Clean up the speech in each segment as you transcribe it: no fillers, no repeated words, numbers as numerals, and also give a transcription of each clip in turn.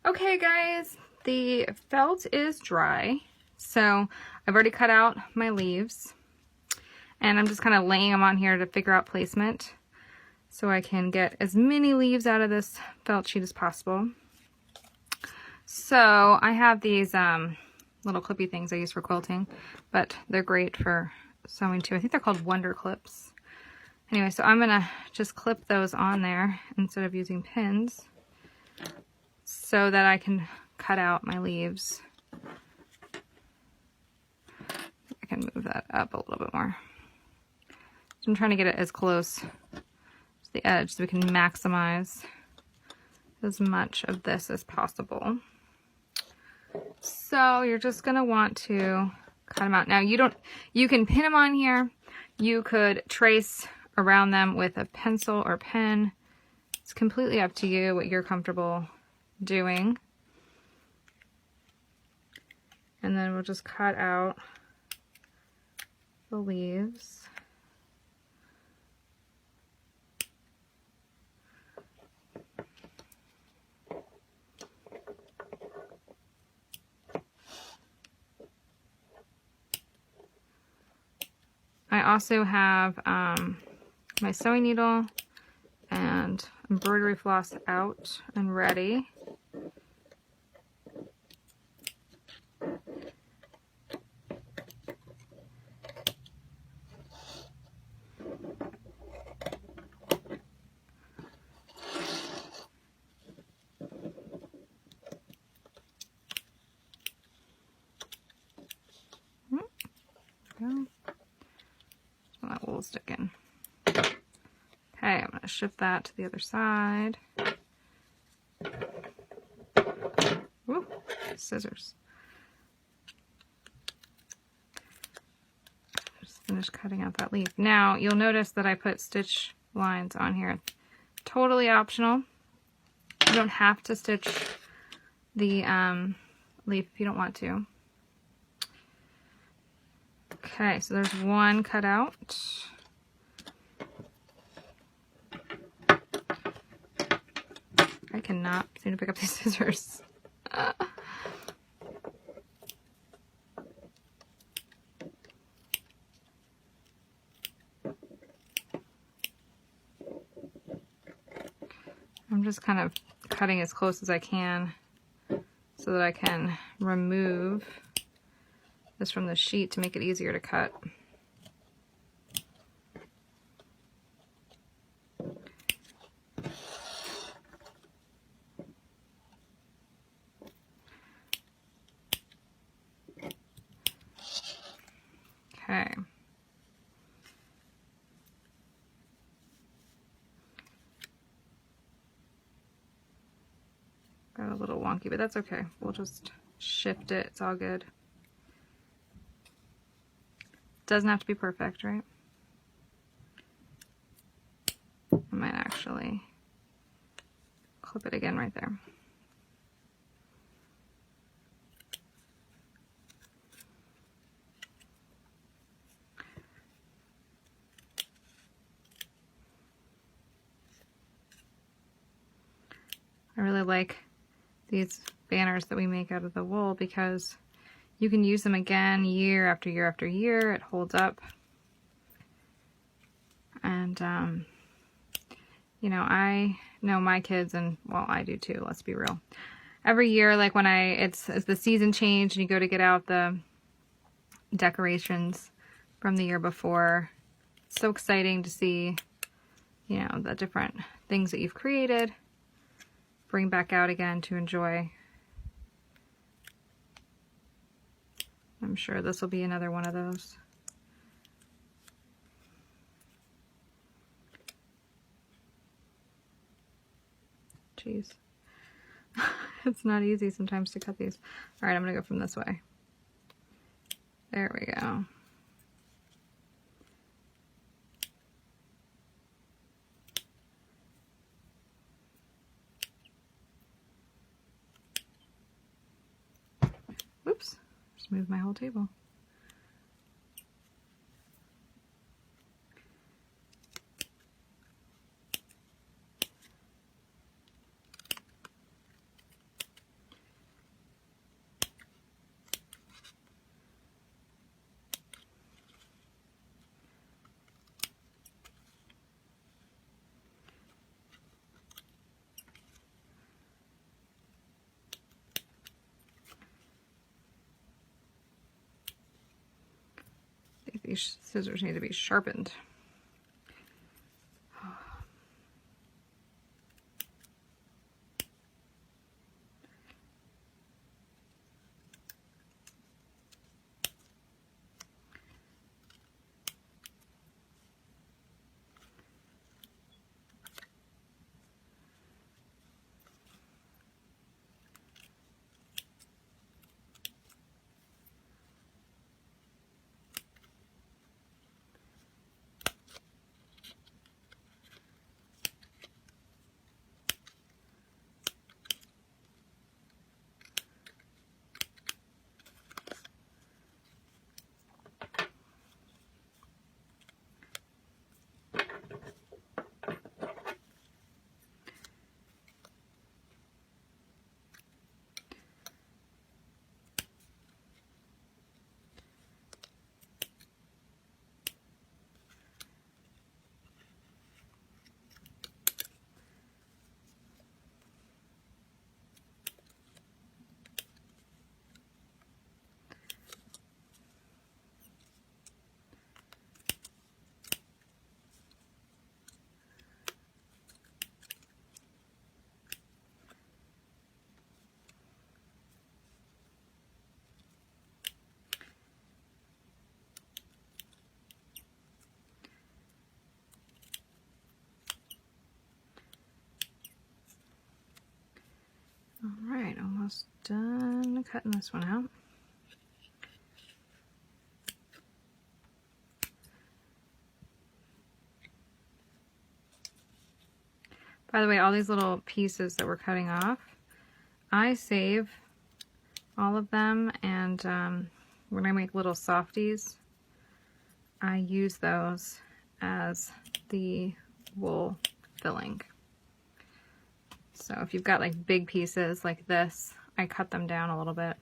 Okay guys, the felt is dry, so I've already cut out my leaves, and I'm just kind of laying them on here to figure out placement so I can get as many leaves out of this felt sheet as possible. So I have these little clippy things I use for quilting, but they're great for sewing too. I think they're called Wonder Clips. Anyway, so I'm gonna just clip those on there instead of using pins so that I can cut out my leaves. I can move that up a little bit more. So I'm trying to get it as close to the edge so we can maximize as much of this as possible. So you're just gonna want to cut them out. Now you can pin them on here. You could trace around them with a pencil or pen. It's completely up to you what you're comfortable doing. And then we'll just cut out the leaves. I also have my sewing needle and embroidery floss out and ready. Go. That will stick in. Okay, I'm going to shift that to the other side. Woo, scissors. Just finished cutting out that leaf. Now, you'll notice that I put stitch lines on here. Totally optional. You don't have to stitch the leaf if you don't want to. Okay, so there's one cut out. I cannot seem to pick up these scissors. I'm just kind of cutting as close as I can so that I can remove this from the sheet to make it easier to cut. Okay. Got a little wonky, but that's okay. We'll just shift it. It's all good. Doesn't have to be perfect, right? I might actually clip it again right there. I really like these banners that we make out of the wool because you can use them again year after year after year. It holds up. And, you know, I know my kids, and well, I do too, let's be real. Every year, like when it's the season change and you go to get out the decorations from the year before, it's so exciting to see, you know, the different things that you've created, bring back out again to enjoy. I'm sure this will be another one of those. Jeez. It's not easy sometimes to cut these. All right, I'm gonna go from this way. There we go. Whoops, just moved my whole table. These scissors need to be sharpened. All right, almost done cutting this one out. By the way, all these little pieces that we're cutting off, I save all of them, and when I make little softies, I use those as the wool filling. So if you've got like big pieces like this, I cut them down a little bit.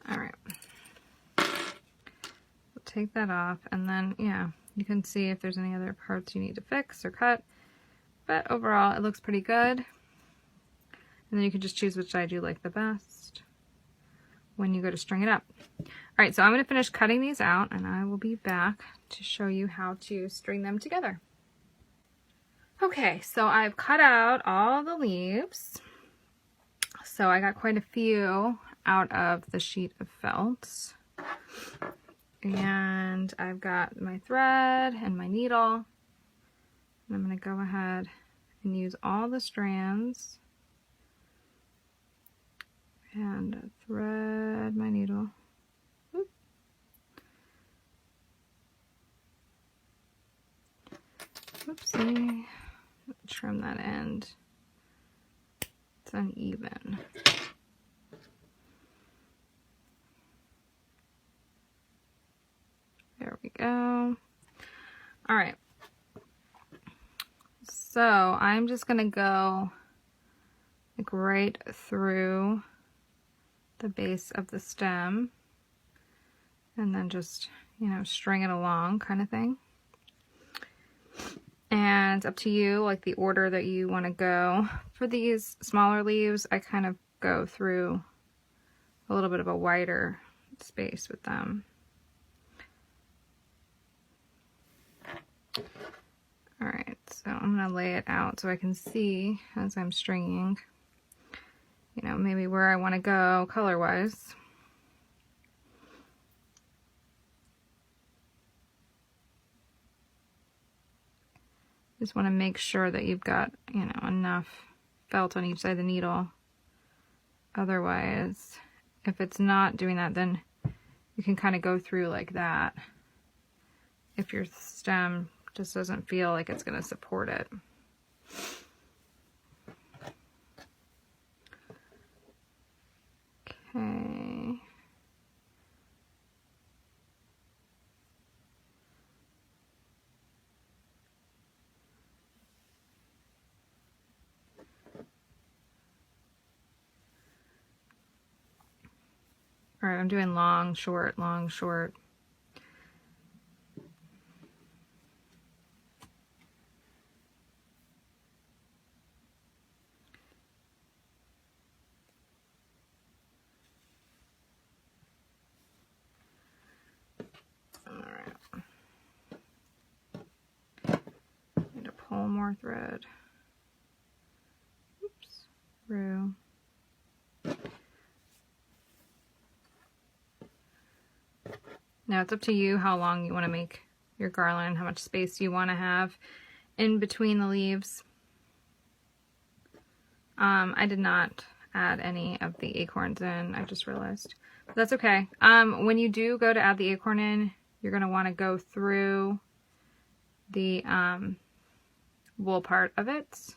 All right, we'll take that off, and then yeah, you can see if there's any other parts you need to fix or cut, but overall it looks pretty good. And then you can just choose which side you like the best when you go to string it up. All right, so I'm going to finish cutting these out, and I will be back to show you how to string them together. Okay, so I've cut out all the leaves. So I got quite a few out of the sheet of felt. And I've got my thread and my needle. And I'm going to go ahead and use all the strands and thread my needle. Oop. Oopsie. Trim that end. It's uneven. There we go. All right. So I'm just gonna go like right through the base of the stem and then just, you know, string it along kind of thing. And it's up to you, like the order that you want to go. For these smaller leaves, I kind of go through a little bit of a wider space with them. Alright, so I'm going to lay it out so I can see as I'm stringing, you know, maybe where I want to go color-wise. Just want to make sure that you've got, you know, enough felt on each side of the needle. Otherwise, if it's not doing that, then you can kind of go through like that if your stem just doesn't feel like it's going to support it. Okay. All right, I'm doing long, short, long, short. All right. Need to pull more thread. Oops. Through. Now it's up to you how long you want to make your garland, how much space you want to have in between the leaves. I did not add any of the acorns in, I just realized. But that's okay. When you do go to add the acorn in, you're going to want to go through the wool part of it.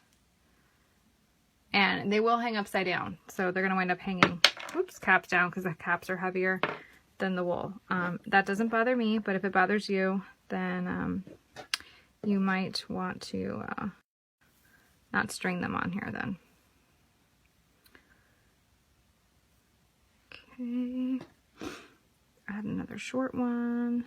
And they will hang upside down. So they're going to wind up hanging, oops, caps down because the caps are heavier than the wool. That doesn't bother me, but if it bothers you, then you might want to not string them on here then. Okay, add another short one.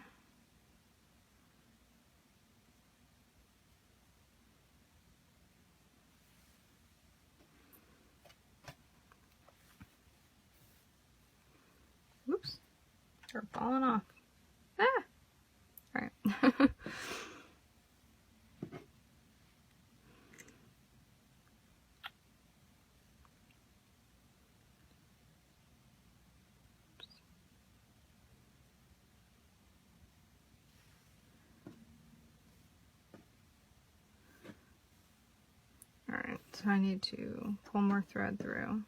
Oops, they're falling off. Ah! All right. Alright, so I need to pull more thread through.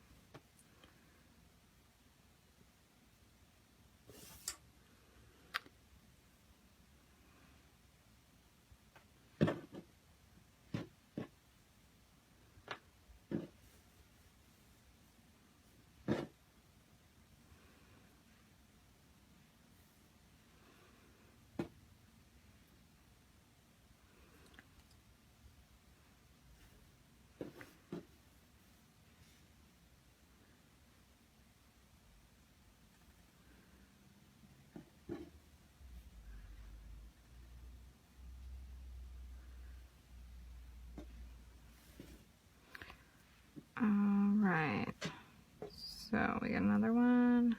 Alright, so we got another one.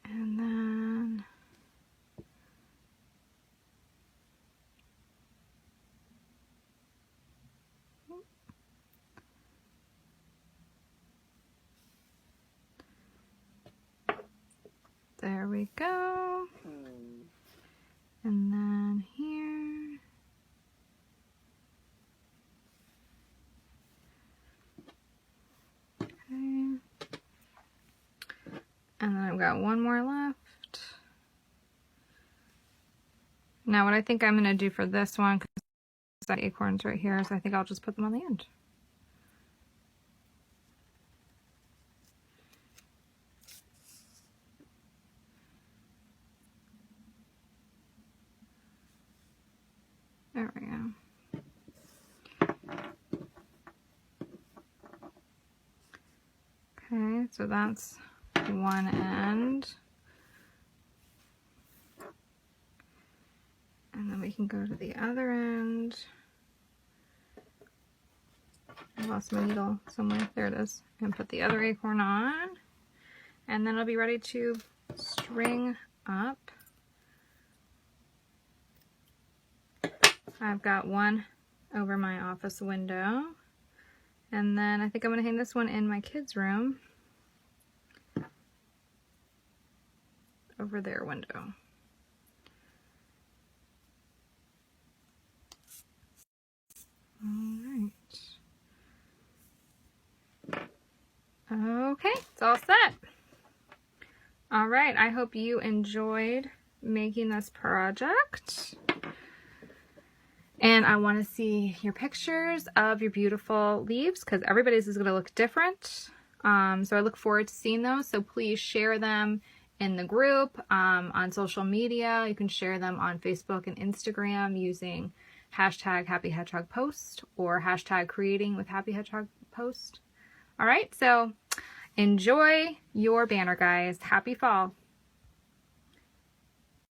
And then there we go. And then here. Okay. And then I've got one more left. Now what I think I'm going to do for this one, because I've got acorns right here, so I think I'll just put them on the end. There we go. Okay, so that's one end. And then we can go to the other end. I lost my needle somewhere. There it is. And put the other acorn on. and then I'll be ready to string up. I've got one over my office window, and then I think I'm going to hang this one in my kids' room over their window. Alright. Okay, it's all set. Alright, I hope you enjoyed making this project. And I want to see your pictures of your beautiful leaves, because everybody's is going to look different. So I look forward to seeing those. So please share them in the group, on social media. You can share them on Facebook and Instagram using hashtag Happy Hedgehog Post or hashtag Creating with Happy Hedgehog Post. All right, so enjoy your banner, guys. Happy fall.